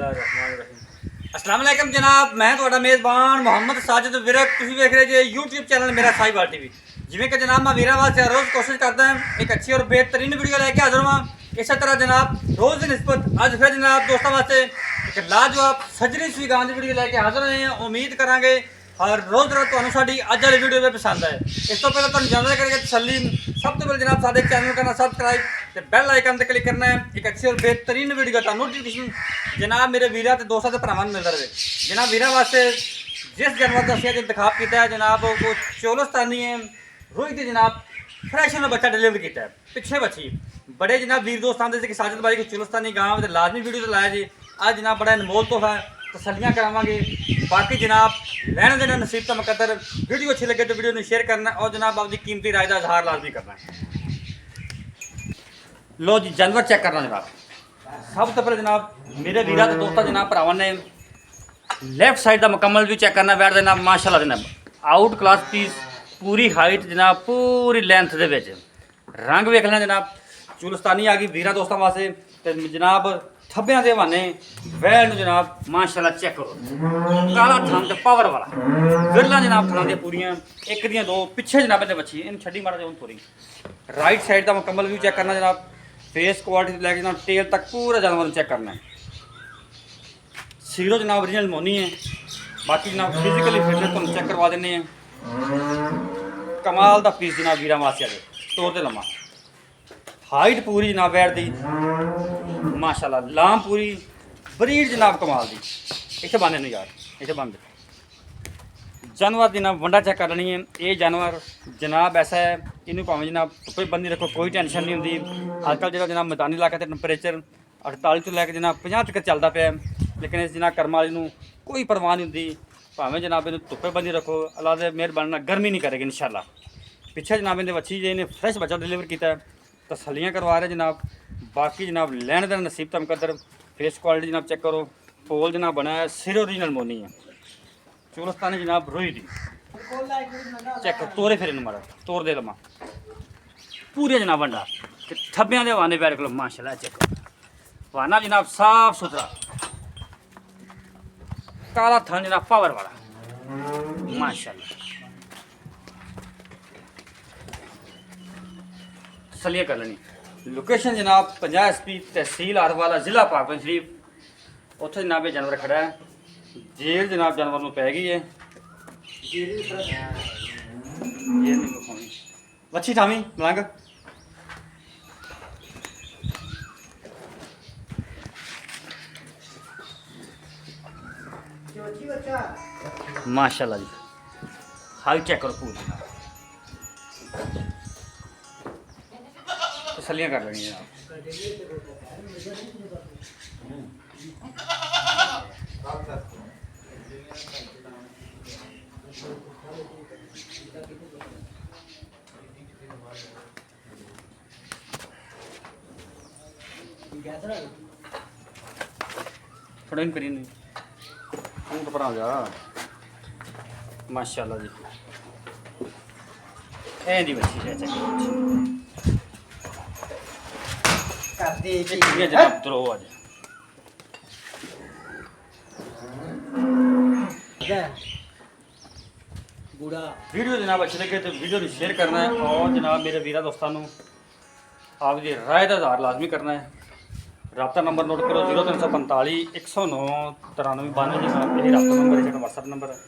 अस्सलाम वालेकुम जनाब, मैं ਤੁਹਾਡਾ ਮੇਜ਼ਬਾਨ ਮੁਹੰਮਦ ਸਾजिद ਵਿਰਕ। ਤੁਸੀਂ ਵੇਖ ਰਹੇ ਜੇ YouTube ਚੈਨਲ ਮੇਰਾ ਸਾਈਬਾਲ ਟੀਵੀ। ਜਿਵੇਂ ਕਿ ਜਨਾਬ ਮੈਂ ਵੀਰਾਂ ਵਾਸਤੇ ਰੋਜ਼ ਕੋਸ਼ਿਸ਼ ਕਰਦਾ ਹਾਂ ਇੱਕ ਅੱਛੀ ਔਰ बेहतरीन ਵੀਡੀਓ ਲੈ ਕੇ ਹਾਜ਼ਰ ਹਾਂ। ਇਸੇ ਤਰ੍ਹਾਂ ਜਨਾਬ ਰੋਜ਼ ਦੀ ਨਿਸਬਤ ਅੱਜ ਫਿਰ ਜਨਾਬ ਦੋਸਤਾਂ ਵਾਸਤੇ ਇੱਕ ਲਾਜਵਾਬ ਸਜਰੀ ਸਵੀਗਾਨ ਦੀ ਵੀਡੀਓ ਲੈ ਕੇ ਹਾਜ਼ਰ ਹੋਏ ਹਾਂ। ਉਮੀਦ ਕਰਾਂਗੇ हर रोज़ तरह ਤੁਹਾਨੂੰ ਸਾਡੀ ਅੱਜ ਵਾਲੀ ਵੀਡੀਓ ਵੀ ਪਸੰਦ ਆਏ। ਇਸ ਤੋਂ ਪਹਿਲਾਂ ਤੁਹਾਨੂੰ ਜਾਣਦਾ ਕਰਾਂਗੇ ਤਸੱਲੀ ਸਭ ਤੋਂ ਪਹਿਲਾਂ ਜਨਾਬ ਸਾਡੇ ਚੈਨਲ ਕਰਨਾ ਸਬਸਕ੍ਰਾइब ਤੇ ਬੈਲ ਆਈਕਨ ਤੇ ਕਲਿੱਕ ਕਰਨਾ है। एक अच्छी और बेहतरीन वीडियो का नोटिफिकेशन जनाब मेरे वीरा ते दोस्तों के भरावां मिलता रहे। जनाब वीरा वास्ते जिस जानवर का असीं इंतखाब किया है जनाब वो चोलस्तानी है रोई थी जनाब फ्रैश ने बच्चा डिलीवर किया है पिछे बच्ची बड़े जनाब वीर दोस्त आते थे कि साजिद भाई को चोलस्तानी गाँव तो लाजमी वीडियो तो लाया जी। आज जनाब बड़ा अनमोल तोहफा तसलियाँ करावांगे। बाकी जनाब लैन देना नसीब का मुकद्दर। वीडियो अच्छी लगे तो वीडियो ने शेयर करना और जनाब अपनी कीमती राय का इजहार लाजमी करना है। लो जी जानवर चेक करना जनाब। सब तो पहले जनाब मेरे वीरा के दोस्तों जनाब भरावां ने लैफ्ट साइड का मुकम्मल भी चेक करना बैठ जनाब माशाल्लाह जनाब आउट क्लास पीस पूरी हाइट जनाब पूरी लेंथ के रंग वेख लेना जनाब चुलस्तानी आ गई वीरा दोस्तों वास्ते। तो जनाब थब्बियां के बहाने वैल जनाब माशाल्लाह चेक करो काला थन ते पावर वाला विरला जनाब थना दी पूरियां एक दियां दो पिछे जनाब इहदे बच्ची इन छड्डी मारा जून पूरी राइट साइड का मुकम्मल व्यू चेक करना जनाब फेस क्वालिटी लैके जनाब टेल तक पूरा जानवर चेक करना है। सीरो जनाब ओरिजिनल मोनी है। बाकी जनाब फिजिकली फिटनेस तुम चेक करवा देने हैं। कमाल का पीस जनाब वीरा वास्ते आ तौर ते लम्मा हाइट पूरी जनाब बैठ दी माशाल्लाह लाम पूरी ब्रीड जनाब कमाल दी। इतने बंद नहीं यार इतने बंद जानवर जनाब वंडा चेक कर लेनी है। ये जानवर जनाब ऐसा है इनू भावें जनाब धुप्पे बंदी रखो कोई टेंशन नहीं होंगी। अजकल जो जनाब मैदानी इलाके से टैंपरेचर 48 तो लैके जनाब 50 तक चलता पाया लेकिन इस जनाब कर्म वाली कोई परवाह नहीं होंगी। भावें जनाब इन धुप्पे बंदी रखो अल्लाह के मेहरबानी गर्मी नहीं करेगी इंशाल्लाह। पिछे जनाब इन्हें बच्ची जी इन्हें फ्रैश बच्चा डिलीवर किया तसलियाँ करवा रहे जनाब। बाकी जनाब लैन देना नसीब का मुकद्दर। फेस क्वालिटी जनाब चेक करो पोल जनाब बना है सिर ओरिजिनल मोनी है चोलस्तानी जनाब रोई दी चेक कर तोरे फिर मारा तोड़ दे लम्मा पूरे जनाब वंडा थब्बियां दे वाने पैर को माशाल्लाह चेक करो वाना जनाब साफ सुथरा काला थन जनाब पावर वाला माशाल्लाह तसलियाँ कर लेनी। लोकेशन जनाब 50 SP तहसील आरवाला ज़िला पाकपंज शरीफ उत्थे जनाब ये जानवर खड़ा है जेल जनाब जानवर में पै गई है मच्छी ठामी मलंग माशाल्लाह जी हाइट चेक करो पूरी तसलियाँ कर लेनी जनाब। थोड़ा इन करिए नहीं ऊँट पर आ जा माशाल्लाह जी ऐ दी बच्ची है जनाब दरो आज वीडियो जनाब अच्छी लगे तो वीडियो शेयर करना है और जनाब मेरे वीरा दोस्तों आपकी राय का इजहार लाजमी करना है। रबता नंबर नोट करो 0345 109 93 92 जनाब यही रबता नंबर है व्हाट्सएप नंबर है।